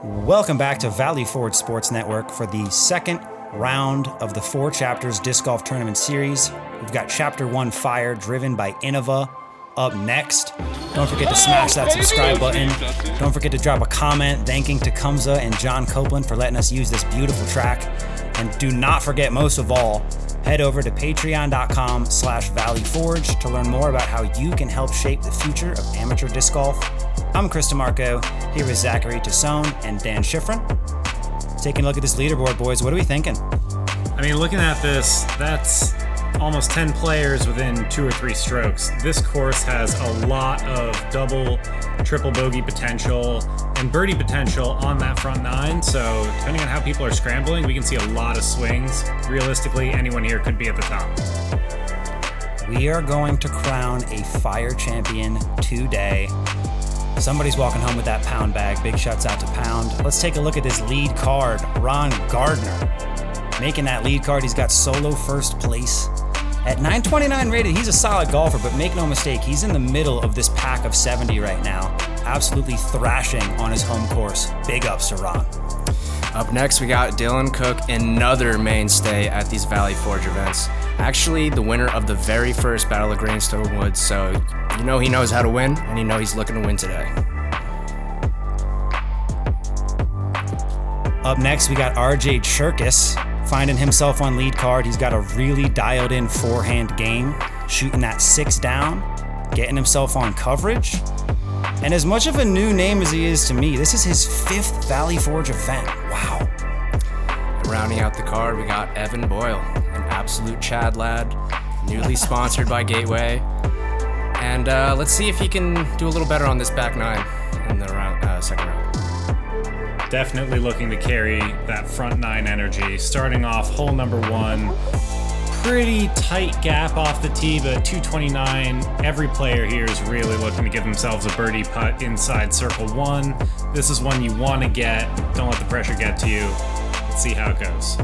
Welcome back to Valley Forge Sports Network for the second round of the 4 Chapters Disc Golf Tournament Series. We've got Chapter 1 Fire, driven by Innova, up next. Don't forget to smash that subscribe button. Don't forget to drop a comment thanking Tecumseh and John Copeland for letting us use this beautiful track. And do not forget, most of all, head over to patreon.com/valleyforge to learn more about how you can help shape the future of amateur disc golf. I'm Chris DeMarco, here with Zachary Tassone and Dan Schifrin. Taking a look at this leaderboard, boys. What are we thinking? I mean, looking at this, that's almost 10 players within 2 or 3 strokes. This course has a lot of double, triple bogey potential and birdie potential on that front 9. So depending on how people are scrambling, we can see a lot of swings. Realistically, anyone here could be at the top. We are going to crown a Fire champion today. Somebody's walking home with that pound bag. Big shouts out to Pound. Let's take a look at this lead card. Ron Gardner making that lead card. He's got solo first place. At 929 rated, he's a solid golfer, but make no mistake, he's in the middle of this pack of 70 right now. Absolutely thrashing on his home course. Big ups to Ron. Up next, we got Dylan Cook, another mainstay at these Valley Forge events. Actually, the winner of the very first Battle of Greenstone Woods, so you know he knows how to win, and you know he's looking to win today. Up next, we got RJ CHIRKIS, finding himself on lead card. He's got a really dialed in forehand game, shooting that 6 down, getting himself on coverage. And as much of a new name as he is to me, this is his 5th Valley Forge event. Wow. Rounding out the card, we got Evan Boyle, an absolute Chad lad, newly sponsored by Gateway. And let's see if he can do a little better on this back 9 in the second round. Definitely looking to carry that front 9 energy. Starting off hole number 1, pretty tight gap off the tee, but 229. Every player here is really looking to give themselves a birdie putt inside circle 1. This is one you want to get. Don't let the pressure get to you. Let's see how it goes.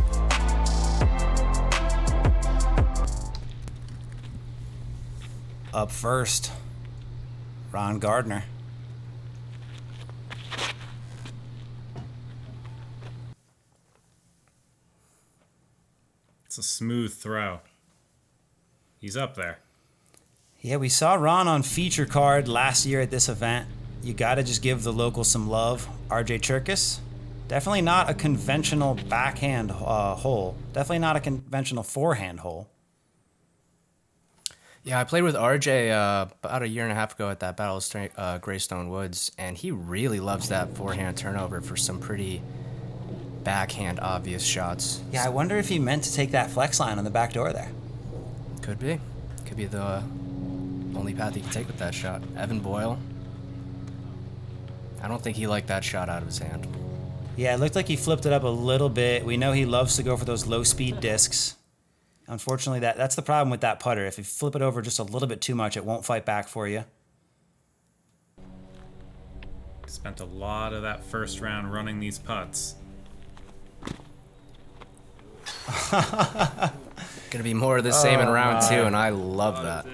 Up first, Ron Gardner. It's a smooth throw. He's up there. Yeah, we saw Ron on feature card last year at this event. You gotta just give the locals some love. RJ CHIRKIS, definitely not a conventional backhand hole. Definitely not a conventional forehand hole. Yeah, I played with RJ about a year and a half ago at that Battle of Greystone Woods, and he really loves that forehand turnover for some pretty backhand obvious shots. Yeah, I wonder if he meant to take that flex line on the back door there. Could be. Could be the only path he can take with that shot. Evan Boyle, I don't think he liked that shot out of his hand. Yeah, it looked like he flipped it up a little bit. We know he loves to go for those low-speed discs. Unfortunately, that's the problem with that putter. If you flip it over just a little bit too much, it won't fight back for you. Spent a lot of that first round running these putts. Gonna be more of the same in round 2, and I love that.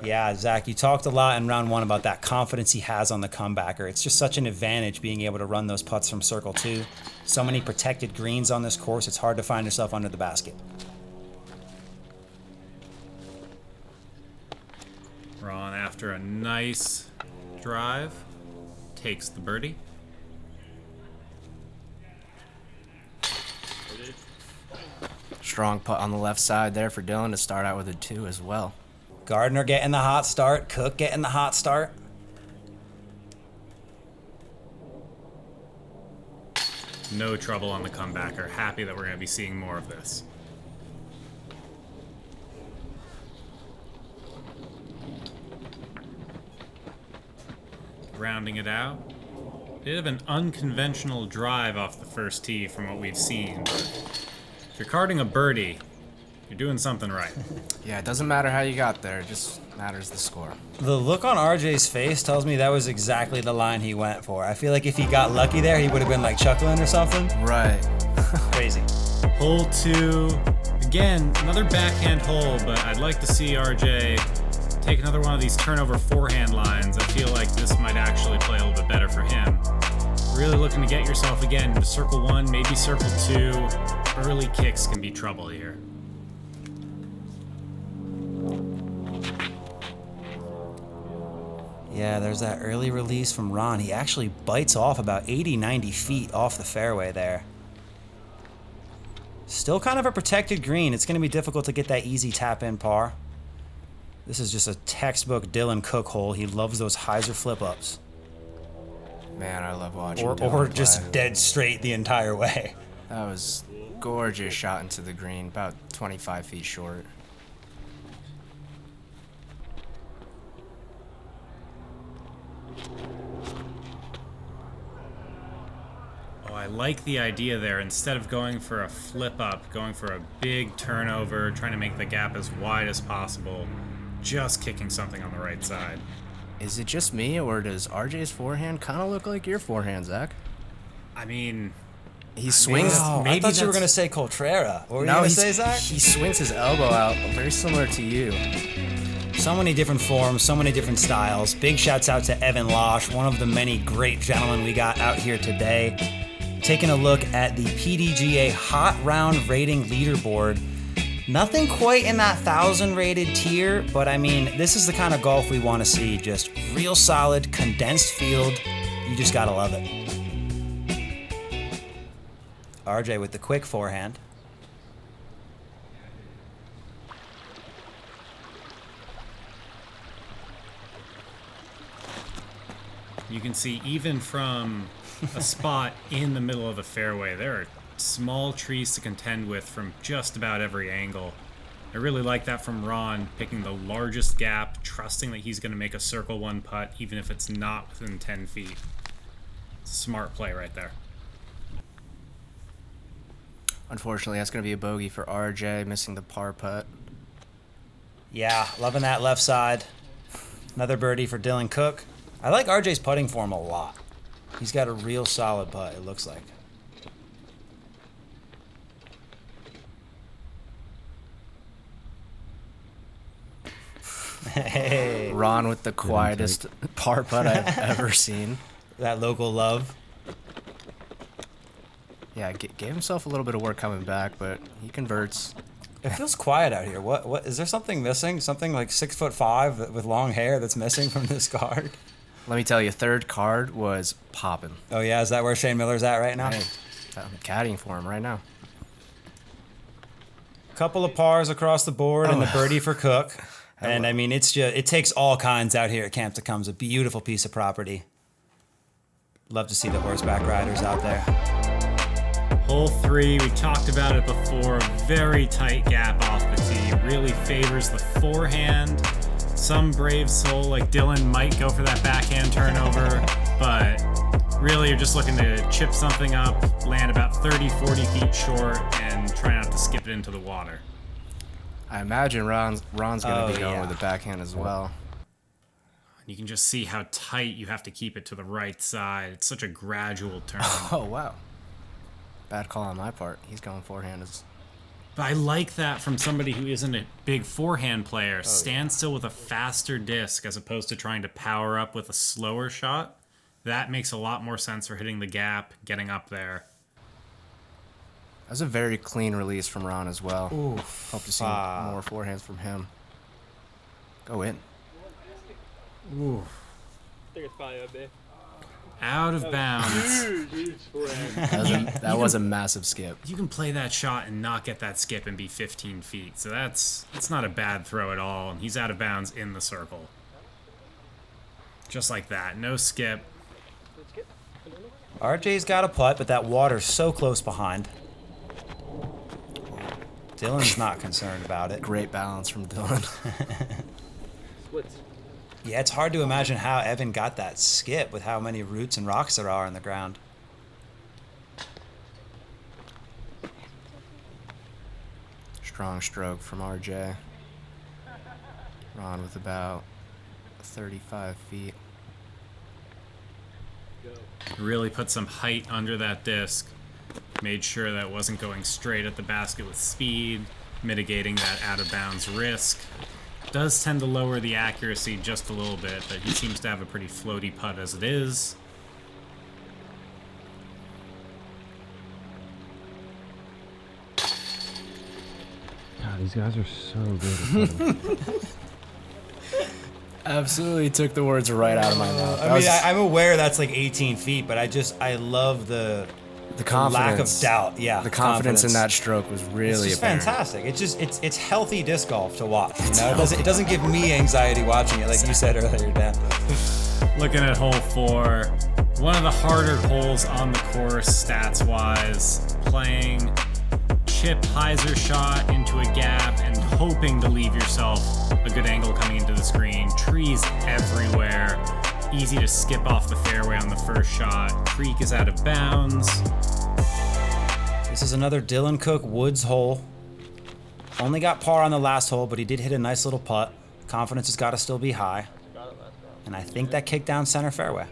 Yeah, Zach, you talked a lot in round 1 about that confidence he has on the comebacker. It's just such an advantage being able to run those putts from circle 2. So many protected greens on this course, it's hard to find yourself under the basket. Ron, after a nice drive, takes the birdie. Strong putt on the left side there for Dylan to start out with a 2 as well. Gardner getting the hot start. Cook getting the hot start. No trouble on the comebacker. Happy that we're going to be seeing more of this. Rounding it out. Bit of an unconventional drive off the first tee from what we've seen, but if you're carding a birdie, you're doing something right. Yeah, it doesn't matter how you got there, it just matters the score. The look on RJ's face tells me that was exactly the line he went for. I feel like if he got lucky there, he would have been like chuckling or something. Right. Crazy. Hole 2. Again, another backhand hole, but I'd like to see RJ take another one of these turnover forehand lines. I feel like this might actually play a little bit better for him. really looking to get yourself again into circle 1, maybe circle 2. Early kicks can be trouble here. Yeah, there's that early release from Ron. He actually bites off about 80, 90 feet off the fairway there. Still kind of a protected green. It's going to be difficult to get that easy tap-in par. This is just a textbook Dylan Cook hole. He loves those hyzer flip-ups. Man, I love watching Or Dylan just play. dead straight the entire way. That was gorgeous shot into the green, about 25 feet short. I like the idea there. Instead of going for a flip up, going for a big turnover, trying to make the gap as wide as possible, just kicking something on the right side. Is it just me, or does RJ's forehand kind of look like your forehand, Zach? I mean, he swings. Wow, I thought you were going to say Coltrera. What were you going to say, Zach? He swings his elbow out, very similar to you. So many different forms, so many different styles. Big shouts out to Evan Losh, one of the many great gentlemen we got out here today. Taking a look at the PDGA Hot Round Rating Leaderboard. Nothing quite in that 1,000 rated tier, but I mean, this is the kind of golf we want to see. Just real solid, condensed field. You just gotta love it. RJ with the quick forehand. you can see even from a spot in the middle of the fairway, there are small trees to contend with from just about every angle. I really like that from Ron, picking the largest gap, trusting that he's going to make a circle 1 putt, even if it's not within 10 feet. Smart play right there. Unfortunately, that's going to be a bogey for RJ, missing the par putt. Yeah, loving that left side. Another birdie for Dylan Cook. I like RJ's putting form a lot. He's got a real solid putt, it looks like. Hey. Ron with the quietest par putt I've ever seen. That local love. Yeah, gave himself a little bit of work coming back, but he converts. It feels quiet out here. What is there something missing? Something like 6'5" with long hair that's missing from this card? Let me tell you, third card was popping. Oh yeah, is that where Shane Miller's at right now? Hey, I'm caddying for him right now. Couple of pars across the board and the birdie for Cook. And I mean, it takes all kinds out here at Camp Tecumseh. A beautiful piece of property. Love to see the horseback riders out there. Hole 3, we talked about it before, very tight gap off the tee. Really favors the forehand. Some brave soul like Dylan might go for that backhand turnover, but really you're just looking to chip something up, land about 30, 40 feet short, and try not to skip it into the water. I imagine Ron's going to be going with the backhand as well. You can just see how tight you have to keep it to the right side. It's such a gradual turn. Oh, wow. Bad call on my part. He's going forehand. But I like that from somebody who isn't a big forehand player. Stand still with a faster disc as opposed to trying to power up with a slower shot. That makes a lot more sense for hitting the gap, getting up there. That was a very clean release from Ron as well. Oof. Hope to see more forehands from him. Go in. Ooh. I think it's probably up there. Out of bounds. That was a massive skip. You can play that shot and not get that skip and be 15 feet. So that's not a bad throw at all. And he's out of bounds in the circle. Just like that. No skip. RJ's got a putt, but that water's so close behind. Dylan's not concerned about it. Great balance from Dylan. Splits. Yeah, it's hard to imagine how Evan got that skip with how many roots and rocks there are in the ground. Strong stroke from RJ. Ron with about 35 feet. Really put some height under that disc. Made sure that wasn't going straight at the basket with speed, mitigating that out of bounds risk. Does tend to lower the accuracy just a little bit, but he seems to have a pretty floaty putt as it is. God, these guys are so good at putting. Absolutely took the words right out of my mouth. I mean, I'm aware that's like 18 feet, but I love the lack of confidence. doubt. Yeah, The confidence in that stroke was really It's just apparent. fantastic. It's healthy disc golf to watch. You know, it doesn't give me anxiety watching it, like you said earlier, Dan. Looking at hole 4, one of the harder holes on the course stats-wise, playing chip hyzer shot into a gap and hoping to leave yourself a good angle coming into the screen. Trees everywhere. Easy to skip off the fairway on the first shot. Creek is out of bounds. This is another Dylan Cook Woods hole. Only got par on the last hole, but he did hit a nice little putt. Confidence has got to still be high. And I think that kicked down center fairway.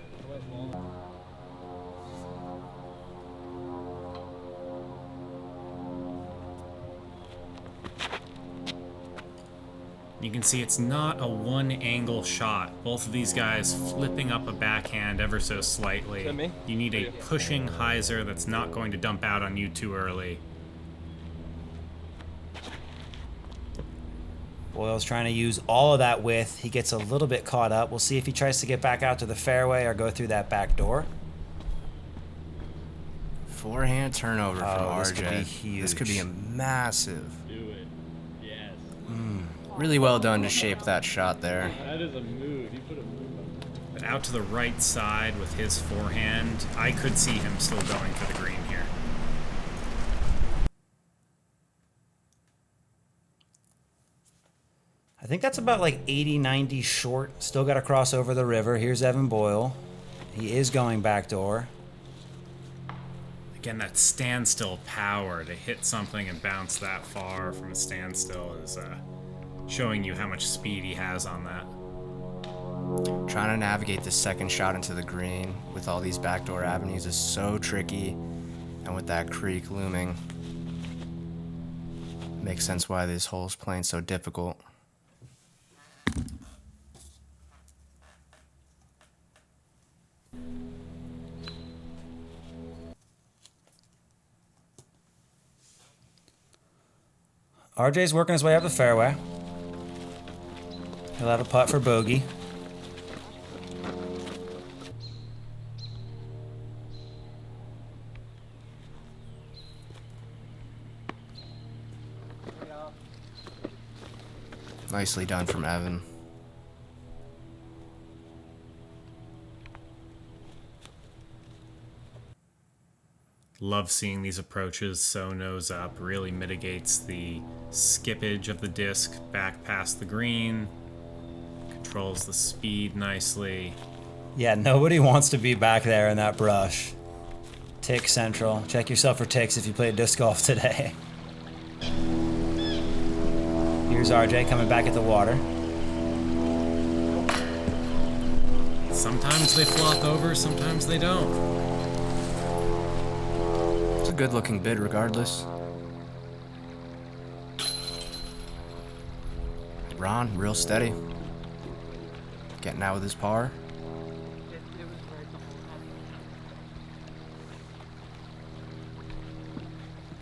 You can see it's not a one-angle shot. Both of these guys flipping up a backhand ever so slightly. Is that me? You need a pushing hyzer that's not going to dump out on you too early. Boyle's trying to use all of that width. He gets a little bit caught up. We'll see if he tries to get back out to the fairway or go through that back door. Forehand turnover from RJ. This could be huge. This could be a massive. Do it. Yes. Really well done to shape that shot there. That is a move. You put a move on. But out to the right side with his forehand, I could see him still going for the green here. I think that's about like 80, 90 short. Still got to cross over the river. Here's Evan Boyle. He is going back door. Again, that standstill power to hit something and bounce that far from a standstill is showing you how much speed he has on that. Trying to navigate the second shot into the green with all these backdoor avenues is so tricky, and with that creek looming, makes sense why this hole's playing so difficult. RJ's working his way up the fairway. He'll have a putt for bogey. Nicely done from Evan. Love seeing these approaches so nose up. Really mitigates the skippage of the disc back past the green. Controls the speed nicely. Yeah, nobody wants to be back there in that brush. Tick central. Check yourself for ticks if you played disc golf today. Here's RJ coming back at the water. Sometimes they flop over, sometimes they don't. It's a good looking bid regardless. Ron, real steady. Getting out with his par.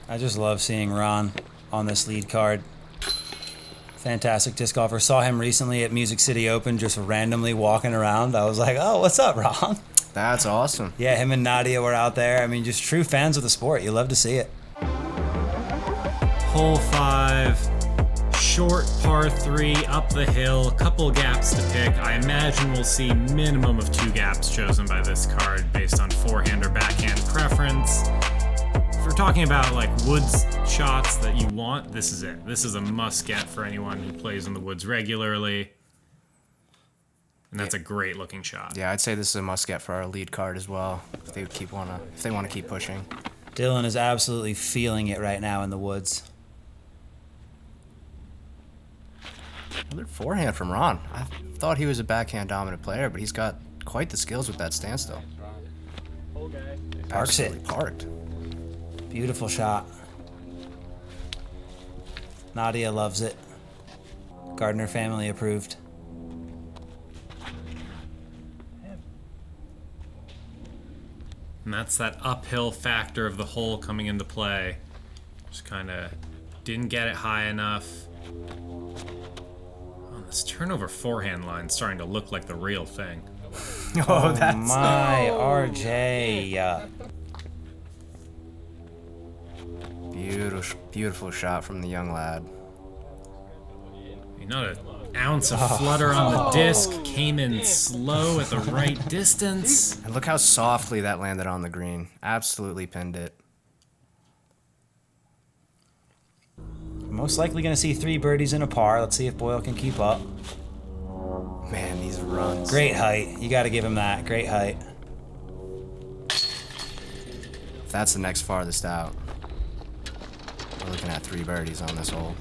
I just love seeing Ron on this lead card. Fantastic disc golfer. Saw him recently at Music City Open just randomly walking around. I was like, oh, what's up, Ron? That's awesome. Yeah, him and Nadia were out there. I mean, just true fans of the sport. You love to see it. Hole 5, short par 3 up the hill, couple gaps to pick. I imagine we'll see minimum of 2 gaps chosen by this card based on forehand or backhand preference. If we're talking about like woods shots that you want, this is it. This is a must get for anyone who plays in the woods regularly. And that's a great looking shot. Yeah, I'd say this is a must get for our lead card as well. If they want to keep pushing. Dylan is absolutely feeling it right now in the woods. Another forehand from Ron. I thought he was a backhand dominant player, but he's got quite the skills with that standstill. Parks it. Absolutely parked. Beautiful shot. Nadia loves it. Gardner family approved. And that's that uphill factor of the hole coming into play. Just kind of Didn't get it high enough. Oh, this turnover forehand line's starting to look like the real thing. Oh, that's My RJ. beautiful shot from the young lad. Not an ounce of flutter on the disc. Came in slow at the right distance. And look how softly that landed on the green. Absolutely pinned it. Most likely going to see 3 birdies in a par. Let's see if Boyle can keep up. Man, these runs. Great height. You got to give him that. Great height. That's the next farthest out. We're looking at 3 birdies on this hole.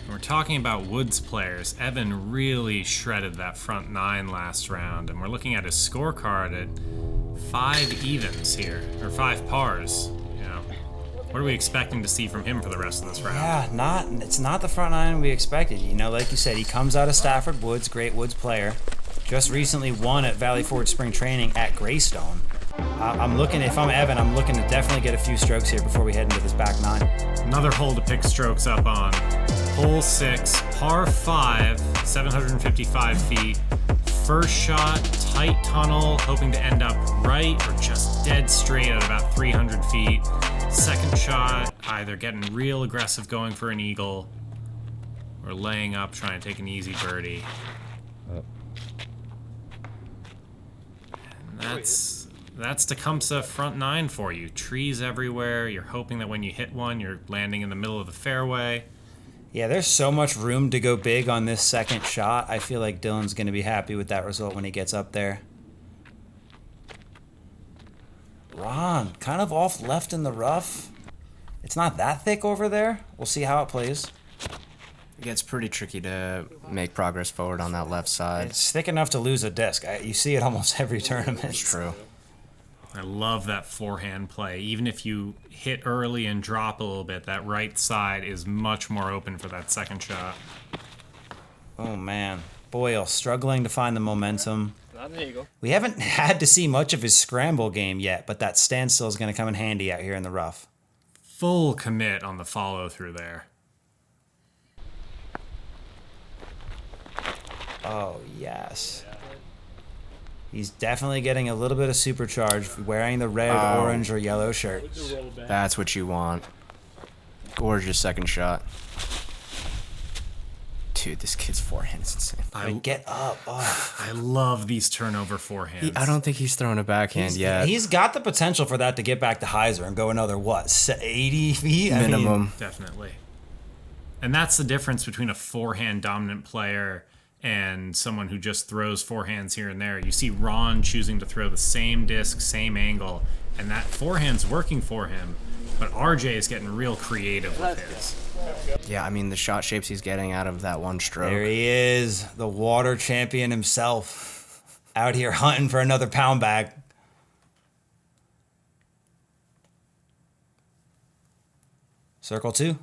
We're talking about Woods players. Evan really shredded that front 9 last round, and we're looking at his scorecard at 5 evens here, or 5 pars. You know, what are we expecting to see from him for the rest of this round? Yeah, it's not the front 9 we expected. You know, like you said, he comes out of Stafford Woods, great Woods player. Just recently won at Valley Forge Spring Training at Greystone. I'm looking, if I'm Evan, I'm looking to definitely get a few strokes here before we head into this back 9. Another hole to pick strokes up on. Hole 6, par 5, 755 feet. First shot, tight tunnel, hoping to end up right or just dead straight at about 300 feet. Second shot, either getting real aggressive going for an eagle or laying up trying to take an easy birdie. And that's Tecumseh front 9 for you. Trees everywhere. You're hoping that when you hit one, you're landing in the middle of the fairway. Yeah, there's so much room to go big on this second shot. I feel like Dylan's going to be happy with that result when he gets up there. Ron, kind of off left in the rough. It's not that thick over there. We'll see how it plays. It gets pretty tricky to make progress forward on that left side. It's thick enough to lose a disc. You see it almost every tournament. It's true. I love that forehand play. Even if you hit early and drop a little bit, that right side is much more open for that second shot. Oh, man. Boyle struggling to find the momentum. There you go. We haven't had to see much of his scramble game yet, but that standstill is going to come in handy out here in the rough. Full commit on the follow through there. Oh, yes. He's definitely getting a little bit of supercharge wearing the red, orange, or yellow shirt. That's what you want. Gorgeous second shot. Dude, this kid's forehand is insane. Get up. Oh. I love these turnover forehands. I don't think he's throwing a backhand yet. He's got the potential for that to get back to Heiser and go another, what, 80 feet? Minimum. I mean, Definitely. And that's the difference between a forehand dominant player and someone who just throws forehands here and there. You see Ron choosing to throw the same disc, same angle, and that forehand's working for him, but RJ is getting real creative with his. Yeah, I mean, the shot shapes he's getting out of that one stroke. there he is, the water champion himself, out here hunting for another pound bag. Circle 2.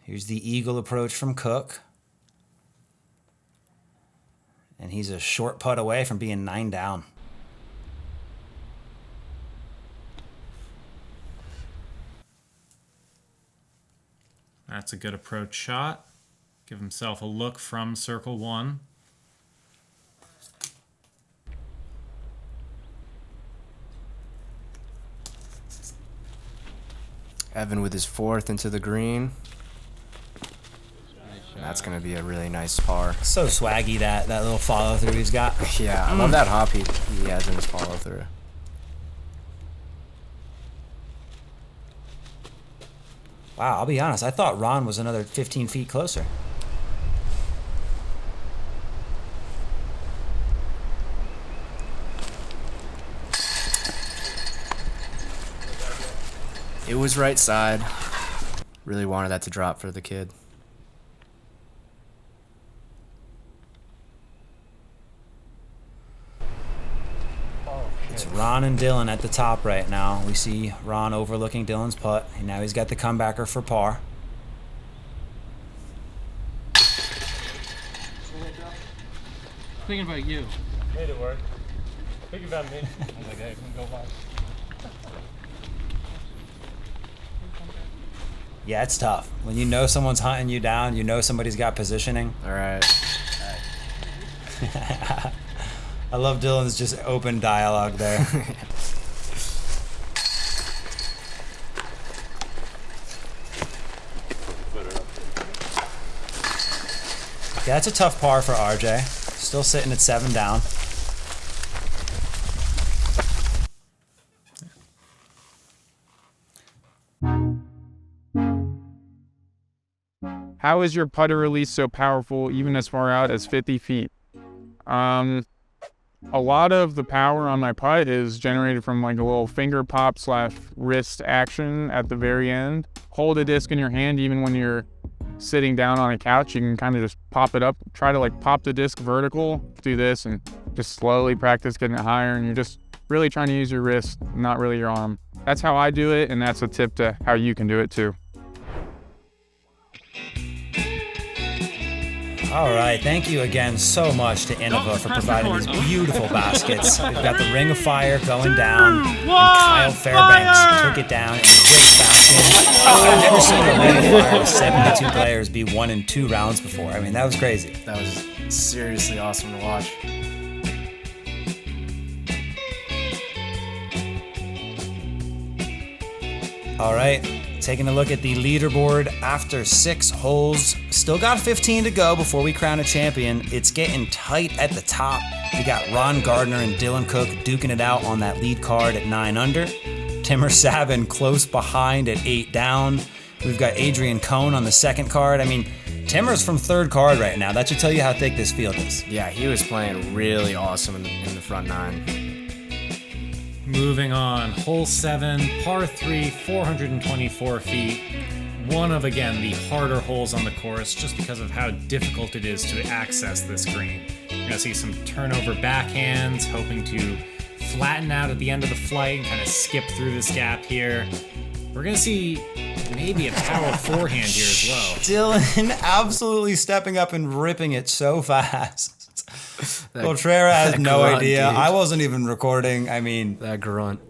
Here's the eagle approach from Cook. And he's a short putt away from being 9 down. That's a good approach shot. Give himself a look from circle 1. Evan with his 4th into the green. And that's going to be a really nice par. So swaggy, that little follow through he's got. Yeah, I love that hop he has in his follow through. Wow, I'll be honest, I thought Ron was another 15 feet closer. It was right side. Really wanted that to drop for the kid. It's Ron and Dylan at the top right now. We see Ron overlooking Dylan's putt, and now he's got the comebacker for par. thinking about you. Made it work. Think about me. I was like, hey, go watch. Yeah, it's tough. When you know someone's hunting you down, you know somebody's got positioning. All right. I love Dylan's just open dialogue there. Yeah, that's a tough par for RJ. Still sitting at 7 down. How is your putter release so powerful even as far out as 50 feet? A lot of the power on my putt is generated from like a little finger pop / wrist action at the very end. Hold a disc in your hand even when you're sitting down on a couch. You can kind of just pop it up. Try to like pop the disc vertical. Do this and just slowly practice getting it higher. And you're just really trying to use your wrist, not really your arm. That's how I do it, and that's a tip to how you can do it too. All right, thank you again so much to Innova for providing these beautiful baskets. We've got the Ring of Fire going down, and Kyle Fairbanks took it down in a quick fashion. I've never seen a Ring of Fire with 72 players be 1 in 2 rounds before. I mean, that was crazy. That was seriously awesome to watch. All right, taking a look at the leaderboard after 6 holes. Still got 15 to go before we crown a champion. It's getting tight at the top. We got Ron Gardner and Dylan Cook duking it out on that lead card at 9 under. Timur Savin close behind at 8 down. We've got Adrian Cohn on the second card. I mean, Timur's from 3rd card right now. That should tell you how thick this field is. Yeah, he was playing really awesome in the front 9. Moving on, hole 7, par 3, 424 feet. One of, again, the harder holes on the course just because of how difficult it is to access this green. You're going to see some turnover backhands, hoping to flatten out at the end of the flight and kind of skip through this gap here. We're going to see maybe a power forehand here as well. Dylan absolutely stepping up and ripping it so fast. Cotrera has no grunt, idea. dude. I wasn't even recording. I mean, That grunt.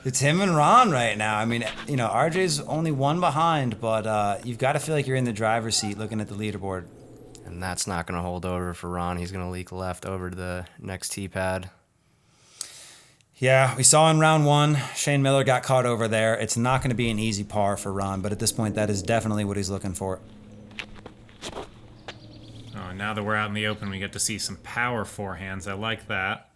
it's him and Ron right now. I mean, you know, RJ's only 1 behind, but you've got to feel like you're in the driver's seat looking at the leaderboard. And that's not going to hold over for Ron. He's going to leak left over to the next tee pad. Yeah, we saw in round 1, Shane Miller got caught over there. It's not going to be an easy par for Ron, but at this point, that is definitely what he's looking for. Oh, now that we're out in the open, we get to see some power forehands. I like that.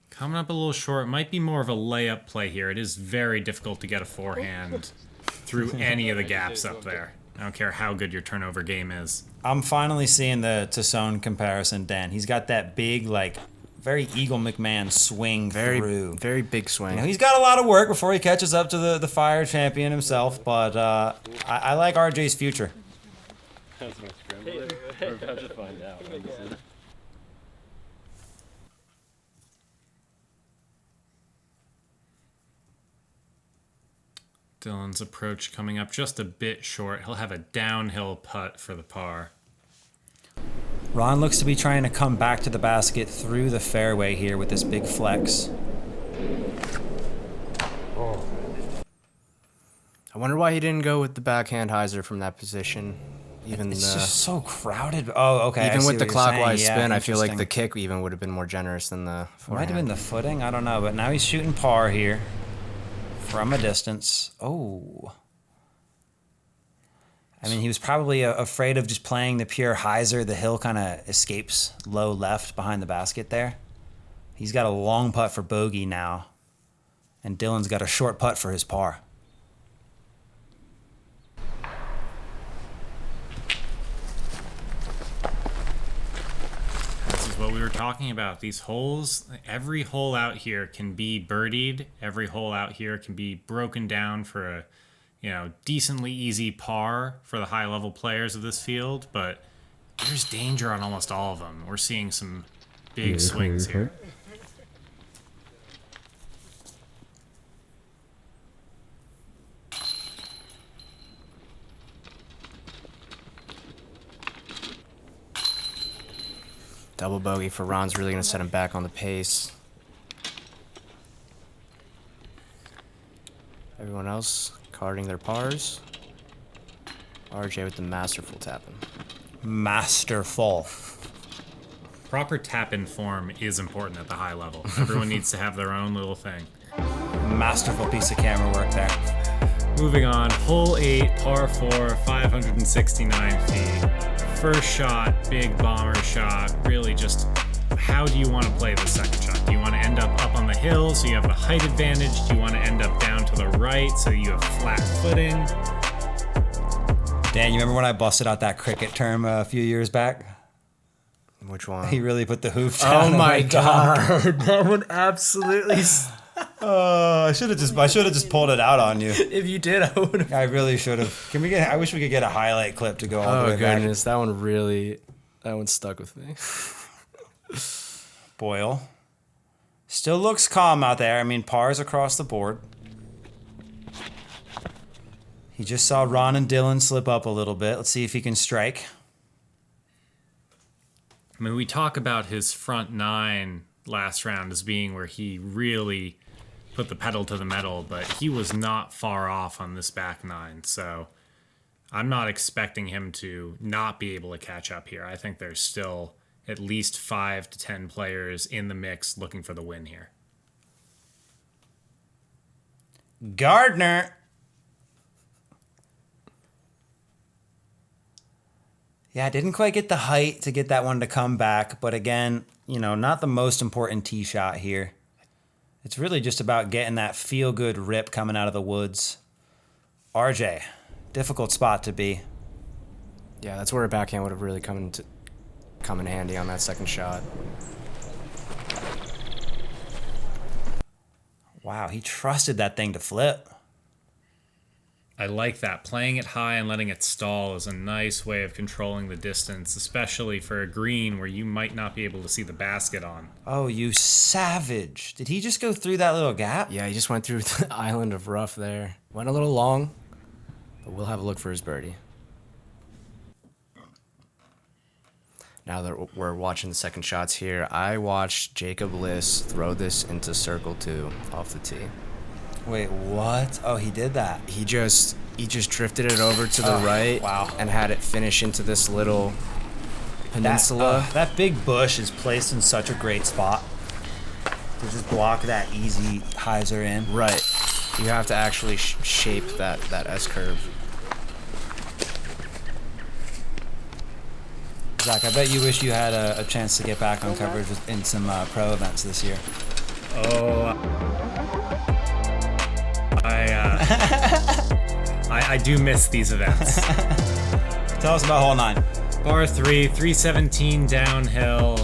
Coming up a little short. Might be more of a layup play here. It is very difficult to get a forehand through any of the gaps up there. I don't care how good your turnover game is. I'm finally seeing the Tassone comparison, Dan. He's got that big, like, very Eagle McMahon swing through. Very big swing. You know, he's got a lot of work before he catches up to the Fire champion himself, but I like RJ's future. That's my scrambler. We're about to find out. Dylan's approach coming up just a bit short. He'll have a downhill putt for the par. Ron looks to be trying to come back to the basket through the fairway here with this big flex. I wonder why he didn't go with the backhand hyzer from that position. It's just so crowded. Oh, okay. Even with the clockwise saying. spin, Yeah, I feel like the interesting. kick even would have been more generous than the forehand. Might have been the footing. I don't know, but now he's shooting par here from a distance. Oh. I mean, he was probably afraid of just playing the pure hyzer. The hill kind of escapes low left behind the basket there. He's got a long putt for bogey now, and Dylan's got a short putt for his par. This is what we were talking about. These holes, every hole out here can be birdied. Every hole out here can be broken down for a, decently easy par for the high-level players of this field. But there's danger on almost all of them. We're seeing some big swings here. Double bogey for Ron's really going to set him back on the pace. Everyone else carding their pars. RJ with the masterful tapping. Masterful. Proper tap-in form is important at the high level. Everyone needs to have their own little thing. Masterful piece of camera work there. Moving on, hole 8, par 4, 569 feet. First shot, big bomber shot. Really just, how do you want to play the second shot? Do you want to end up on the hill so you have the height advantage? Do you want to end up down to the right so you have flat footing? Dan, you remember when I busted out that cricket term a few years back? Which one? He really put the hoof down. Oh my god, that one absolutely. I should have just pulled it out on you. If you did, I would have. I really should have. I wish we could get a highlight clip to go all the way Oh goodness, that one stuck with me. Boyle still looks calm out there. I mean, pars across the board. He just saw Ron and Dylan slip up a little bit. Let's see if he can strike. I mean, we talk about his front 9 last round as being where he really put the pedal to the metal, but he was not far off on this back 9, so I'm not expecting him to not be able to catch up here. I think there's still at least 5 to 10 players in the mix looking for the win here. Gardner. Yeah, didn't quite get the height to get that one to come back, but again, not the most important tee shot here. It's really just about getting that feel-good rip coming out of the woods. RJ, difficult spot to be. Yeah, that's where a backhand would have really come in handy on that second shot. Wow, he trusted that thing to flip. I like that. Playing it high and letting it stall is a nice way of controlling the distance, especially for a green where you might not be able to see the basket on. Oh, you savage. Did he just go through that little gap? Yeah, he just went through the island of rough there. Went a little long, but we'll have a look for his birdie. Now that we're watching the second shots here, I watched Jacob Liss throw this into circle 2 off the tee. Wait, what? Oh, he did that. He just drifted it over to the right. Wow. And had it finish into this little peninsula. That big bush is placed in such a great spot to just block that easy hyzer in. Right. You have to actually shape that S-curve. Zach, I bet you wish you had a chance to get back on coverage in some pro events this year. I do miss these events. Tell us about hole 9. Par 3, 317 downhill.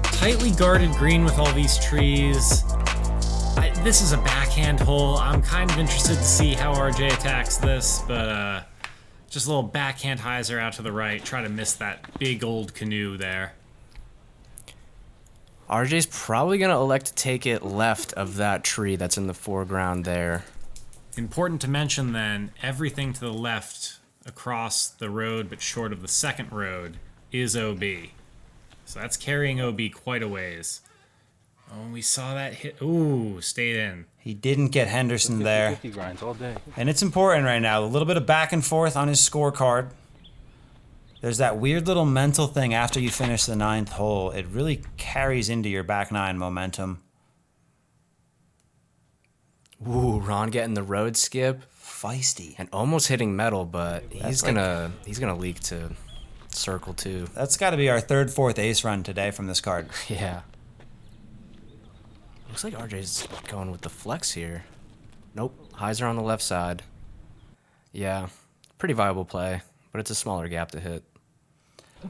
Tightly guarded green with all these trees. This is a backhand hole. I'm kind of interested to see how RJ attacks this, but just a little backhand hyzer out to the right. Try to miss that big old canoe there. RJ's probably going to elect to take it left of that tree that's in the foreground there. Important to mention then, everything to the left across the road but short of the second road is OB. So that's carrying OB quite a ways. Oh, we saw that hit. Ooh, stayed in. He didn't get Henderson there. 50 grinds all day. And it's important right now. A little bit of back and forth on his scorecard. There's that weird little mental thing after you finish the 9th hole. It really carries into your back 9 momentum. Ooh, Ron getting the road skip. Feisty. And almost hitting metal, but he's gonna leak to circle 2. That's got to be our 3rd, 4th ace run today from this card. Yeah. Looks like RJ's going with the flex here. Nope, hyzer on the left side. Yeah, pretty viable play, but it's a smaller gap to hit.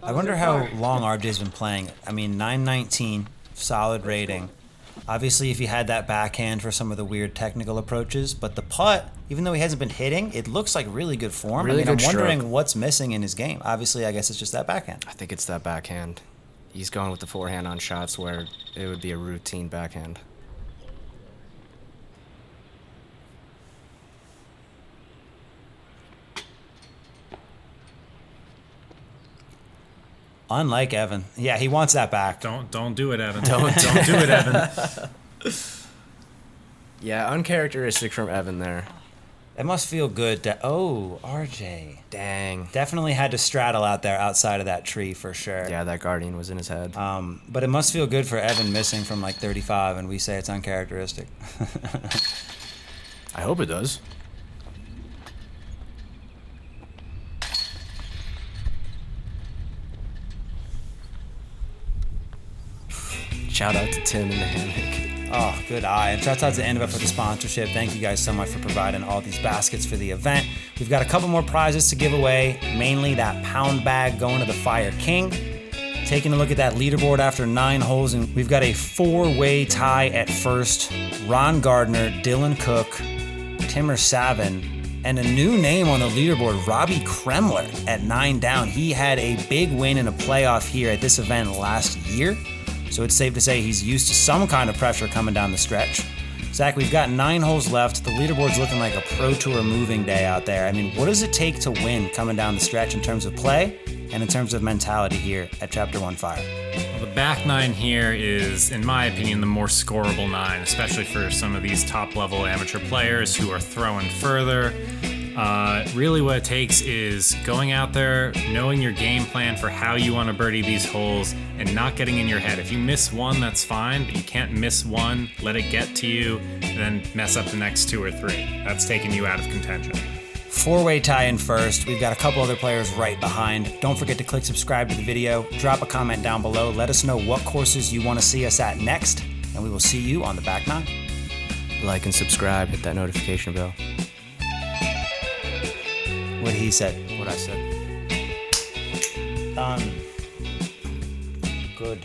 I wonder how long RJ's been playing. I mean, 919, solid rating. Obviously, if he had that backhand for some of the weird technical approaches, but the putt, even though he hasn't been hitting, it looks like really good form. Really good I'm wondering stroke. what's missing in his game. Obviously, I guess it's just that backhand. I think it's that backhand. He's going with the forehand on shots where it would be a routine backhand. Unlike Evan. Yeah, he wants that back. Don't do it, Evan. Don't do it, Evan. Yeah, uncharacteristic from Evan there. It must feel good to... Oh, RJ. Dang. Definitely had to straddle out there outside of that tree for sure. Yeah, that Guardian was in his head. But it must feel good for Evan missing from like 35, and we say it's uncharacteristic. I hope it does. Shout out to Tim in the hammock. Oh, good eye. And shout out to Innova for the sponsorship. Thank you guys so much for providing all these baskets for the event. We've got a couple more prizes to give away, mainly that pound bag going to the Fire King. Taking a look at that leaderboard after 9 holes, and we've got a 4-way tie at first. Ron Gardner, Dylan Cook, Timmer Savin, and a new name on the leaderboard, Robbie Kremler at 9 down. He had a big win in a playoff here at this event last year. So it's safe to say he's used to some kind of pressure coming down the stretch. Zach, we've got 9 holes left. The leaderboard's looking like a Pro Tour moving day out there. I mean, what does it take to win coming down the stretch in terms of play and in terms of mentality here at Chapter 1 Fire? Well, the back 9 here is, in my opinion, the more scoreable 9, especially for some of these top-level amateur players who are throwing further. Really what it takes is going out there, knowing your game plan for how you want to birdie these holes, and not getting in your head. If you miss one, that's fine, but you can't miss one, let it get to you, and then mess up the next 2 or 3. That's taking you out of contention. 4-way tie in first. We've got a couple other players right behind. Don't forget to click subscribe to the video. Drop a comment down below. Let us know what courses you want to see us at next, and we will see you on the back 9. Like and subscribe, hit that notification bell. What he said. What I said. Done. Good.